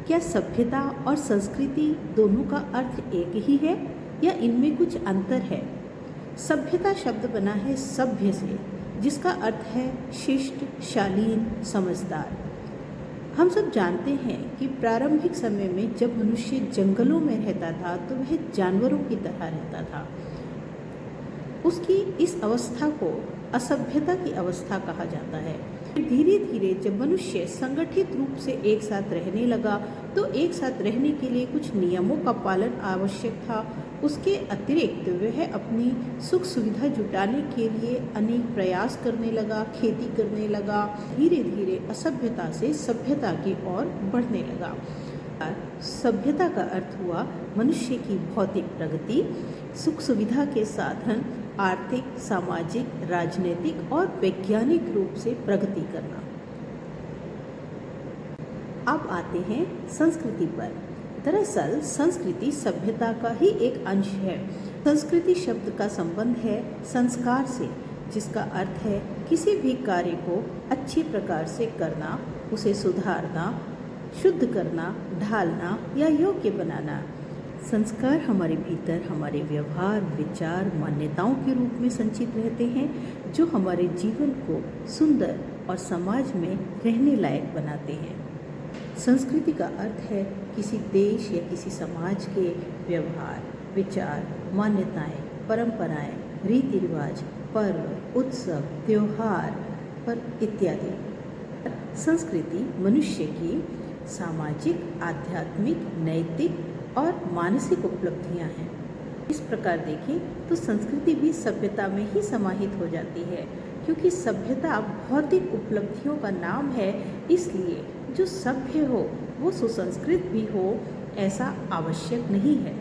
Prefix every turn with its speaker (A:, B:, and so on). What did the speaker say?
A: क्या सभ्यता और संस्कृति दोनों का अर्थ एक ही है या इनमें कुछ अंतर है? सभ्यता शब्द बना है सभ्य से, जिसका अर्थ है शिष्ट, शालीन, समझदार। हम सब जानते हैं कि प्रारंभिक समय में जब मनुष्य जंगलों में रहता था तो वह जानवरों की तरह रहता था। उसकी इस अवस्था को असभ्यता की अवस्था कहा जाता है। धीरे धीरे जब मनुष्य संगठित रूप से एक साथ रहने लगा तो एक साथ रहने के लिए कुछ नियमों का पालन आवश्यक था। उसके अतिरिक्त वह अपनी सुख सुविधा जुटाने के लिए अनेक प्रयास करने लगा, खेती करने लगा। धीरे धीरे असभ्यता से सभ्यता की ओर बढ़ने लगा। सभ्यता का अर्थ हुआ मनुष्य की भौतिक प्रगति, सुख सुविधा के साधन, आर्थिक, सामाजिक, राजनीतिक और वैज्ञानिक रूप से प्रगति करना। अब आते हैं संस्कृति पर। दरअसल संस्कृति सभ्यता का ही एक अंश है। संस्कृति शब्द का संबंध है संस्कार से, जिसका अर्थ है किसी भी कार्य को अच्छे प्रकार से करना, उसे सुधारना, शुद्ध करना, ढालना या योग्य बनाना। संस्कार हमारे भीतर हमारे व्यवहार, विचार, मान्यताओं के रूप में संचित रहते हैं, जो हमारे जीवन को सुंदर और समाज में रहने लायक बनाते हैं। संस्कृति का अर्थ है किसी देश या किसी समाज के व्यवहार, विचार, मान्यताएं, परंपराएं, रीति रिवाज, पर्व, उत्सव, त्योहार पर इत्यादि। संस्कृति मनुष्य की सामाजिक, आध्यात्मिक, नैतिक और मानसिक उपलब्धियां हैं। इस प्रकार देखें तो संस्कृति भी सभ्यता में ही समाहित हो जाती है, क्योंकि सभ्यता भौतिक उपलब्धियों का नाम है। इसलिए जो सभ्य हो वो सुसंस्कृत भी हो, ऐसा आवश्यक नहीं है।